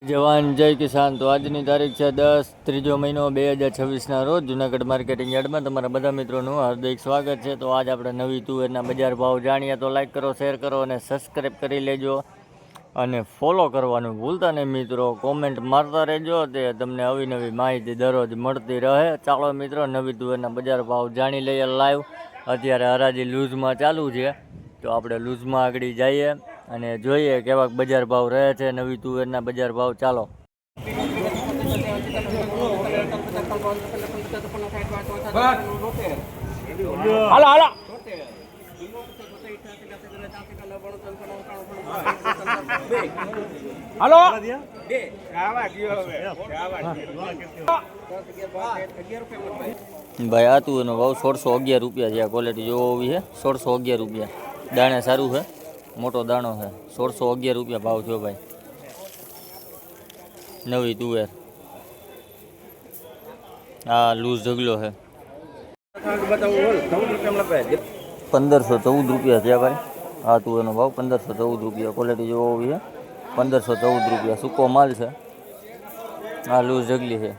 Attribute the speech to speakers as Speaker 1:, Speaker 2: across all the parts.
Speaker 1: જવાન જય કિસાન. તો આજની તારીખ છે 10 ત્રીજો મહિનો 2026ના રોજ જુનાગઢ માર્કેટિંગ યાર્ડમાં તમારા બધા મિત્રોનું હાર્દિક સ્વાગત છે. તો આજ આપણે નવી તુવેરના બજાર ભાવ જાણીએ. તો લાઈક કરો, શેર કરો અને સબસ્ક્રાઈબ કરી લેજો અને ફોલો કરવાનું ભૂલતા નહીં મિત્રો. કોમેન્ટ મારતા રહેજો, તે તમને અવનવી માહિતી દરરોજ મળતી રહે. ચાલો મિત્રો, નવી તુવેરના બજાર ભાવ જાણી લઈએ લાઈવ. અત્યારે હરાજી લૂઝમાં ચાલુ છે, તો આપણે લૂઝમાં આગળ જઈએ અને જોઈએ કેવા બજાર ભાવ રહે છે નવી તુવેરના બજાર ભાવ. ચાલો.
Speaker 2: હાલો હાલો હાલો
Speaker 1: ભાઈ આ તુવેરનો ભાવ 1611 રૂપિયા છે. આ ક્વોલિટી જોવો હોવી છે. 1611 રૂપિયા. દાણે સારું છે, મોટો દાણો છે. 1611 રૂપિયા ભાવ થયો ભાઈ નવી તુવેર. આ લૂઝ ઢગલો છે. 1514 રૂપિયા છે ભાઈ આ તુવેરનો ભાવ. 1514 રૂપિયા. ક્વોલિટી જોવો હોવી છે. 1514 રૂપિયા. સૂકો માલ છે. આ લૂઝ ઢગલી છે.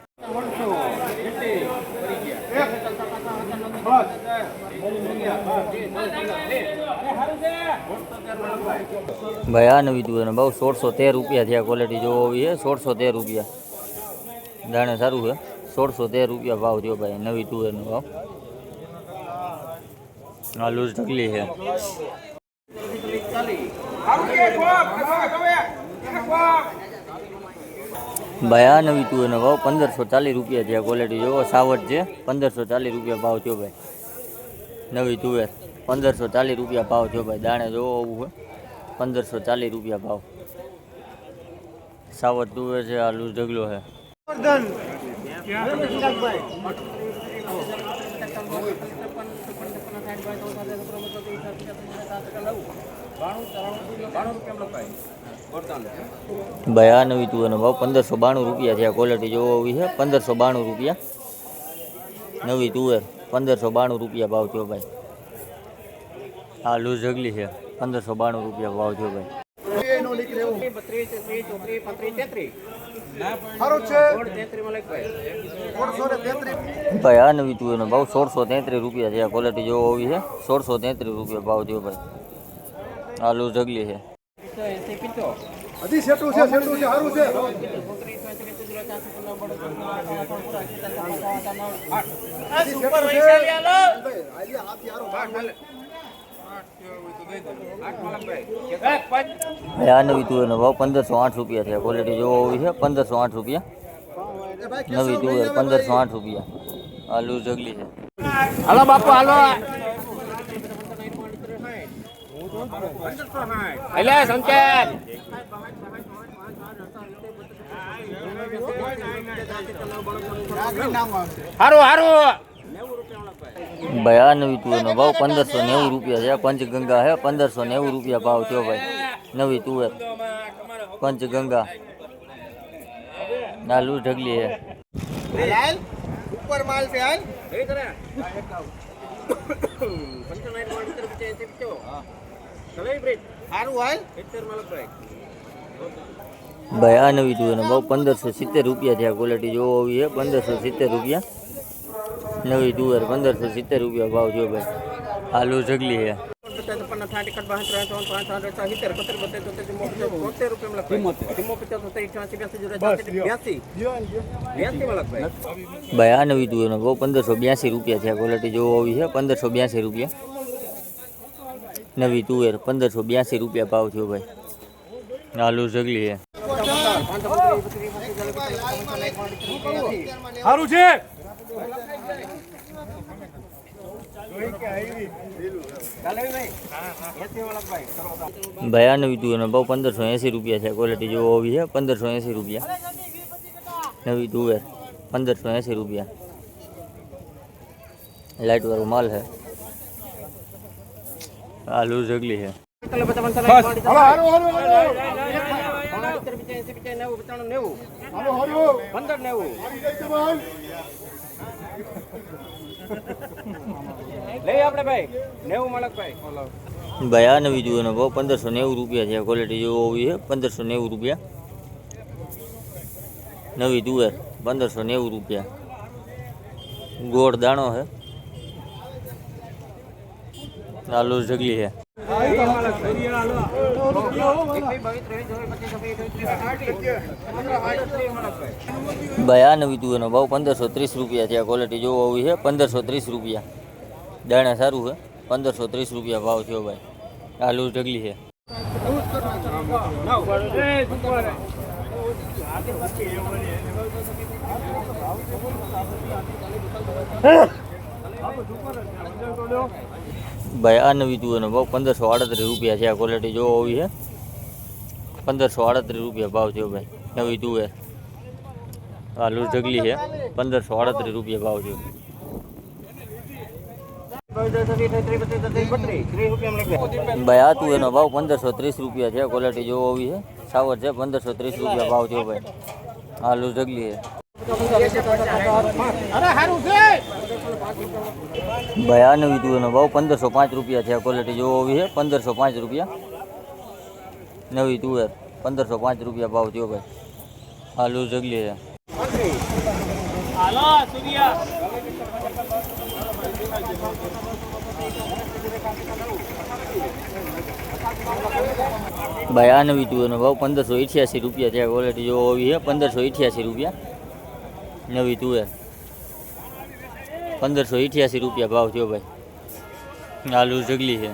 Speaker 1: ભાઈ આ નવી તુવેરનો ભાવ 1613 રૂપિયા થયા. ક્વોલિટી જોવો હોવી છે. 1613 રૂપિયા. દાણે સારું છે. 1613 રૂપિયા ભાવ થયો ભાઈ નવી તુવેરનો ભાવ. આ લૂઝ ઢગલી છે. ભાઈ આ નવી તુવેરનો ભાવ 1540 રૂપિયા થયા. ક્વોલિટી જોવો સાવજ છે. 1540 રૂપિયા ભાવ થયો ભાઈ નવી તુવેર. 1540 રૂપિયા ભાવ થયો ભાઈ. દાણે જોવો હોવું હોય. 1540 રૂપિયા ભાવ. સાવજ તુવેર છે. આ લૂઝ ઢગલો છે. ભાઈ આ નવી તુવેરનો ભાવ 1592 રૂપિયા થયા. ક્વોલિટી જોવો હોવી છે. 1592 રૂપિયા નવી તુવેર. 1592 રૂપિયા ભાવ થયો ભાઈ. આ લૂઝ ઢગલી છે. 1592 રૂપિયા ભાવ થયો ભાઈ. ભાઈ આ નવી તુવેરનો ભાવ 1633 રૂપિયા થયા. ક્વોલિટી જોવો હોવી છે. 1633 રૂપિયા ભાવ થયો ભાઈ. આ લૂઝ ઢગલી છે.
Speaker 2: હજી સેટું છે, સેટું છે, સારું છે.
Speaker 1: આ નવી તુવેરનો ભાવ 1508 રૂપિયા થયા. ક્વોલિટી જોવો હોવી છે. 1508 રૂપિયા નવી તુવેર. 1508 રૂપિયા. આ લૂઝ ઢગલી છે.
Speaker 2: હાલો બાપુ હાલો. એટલે સંકેત હારું હારું.
Speaker 1: ભાઈ આ નવી તુવેરનો ભાવ 1590 રૂપિયા છે. પંચગંગા છે. 1590 રૂપિયા ભાવ થયો ભાઈ નવી તુવેર. પંચગંગા. ના લૂઝ ઢગલી છે.
Speaker 2: ઉપર માલ છે હાલ.
Speaker 1: ભાઈ આ નવી તુવેરનો ભાવ 1570 રૂપિયા થયા. ક્વોલિટી જોવો હોવી છે. 1570 રૂપિયા નવી તુવેર. 1570 રૂપિયા ભાવ થયો ભાઈ. આ લૂઝ ઢગલી છે. ભાઈ આ નવી તુવેરનો ભાવ 1582 રૂપિયા થયા. ક્વોલિટી જોવો હોવી છે. 1582 રૂપિયા નવી તુવેર. 1582 રૂપિયા ભાવ થયો ભાઈ. આ લૂઝ ઢગલી છે.
Speaker 2: સારું છે.
Speaker 1: ભાઈ આ નવી તુવેરનો ભાવ 1580 રૂપિયા છે. ક્વોલિટી જોવો હોવી છે. 1580 રૂપિયા નવી તુવેર. 1580 રૂપિયા. લાઇટ વાળો માલ છે. આ લૂઝ ઢગલી છે.
Speaker 2: લઈ આપણે ભાઈ 90 મલકભાઈ.
Speaker 1: ભાઈ આ નવી જુઓનો ભાવ 1590 રૂપિયા છે. ક્વોલિટી જેવો હોવી છે 1590 રૂપિયા નવી તુવેર 1590 રૂપિયા. ગોળ દાણો છે. આલુ ઢગલી છે. ભાઈ આ નવી તુવેરનો ભાવ 1530 રૂપિયા છે. આ ક્વોલિટી જોવો આવી છે 1530 રૂપિયા. દાણા સારું છે. 1530 રૂપિયા ભાવ થયો ભાઈ. આલુ ઢગલી છે. ભાઈ આ નવી તુવેરનો ભાવ 1538 રૂપિયા છે. આ ક્વોલિટી જોવો આવી છે 1538 રૂપિયા ભાવ થયો ભાઈ. નવી તુવેર આલુ ઢગલી છે. 1538 રૂપિયા ભાવ થયો. ભાઈ આ તુવેરનો ભાવ 1530 રૂપિયા છે. ક્વોલિટી જોવો આવી છે સાવર છે. 1530 રૂપિયા ભાવ થયો ભાઈ. આલુ ઢગલી છે. ભાઈ આ નવી તુવેરનો ભાવ 1505 રૂપિયા છે. ક્વોલિટી જોવો આવી છે 1505 રૂપિયા. નવી તુવેર 1505 રૂપિયા ભાવ થયો ભાઈ. આલુ ઢગલી છે. ભાઈ આ નવી તુવેરનો ભાવ 1588 રૂપિયા છે. ક્વોલિટી જોવો આવી છે 1588 રૂપિયા. નવી તુવેર 1588 રૂપિયા ભાવ થયો ભાઈ. આલુ ઢગલી છે.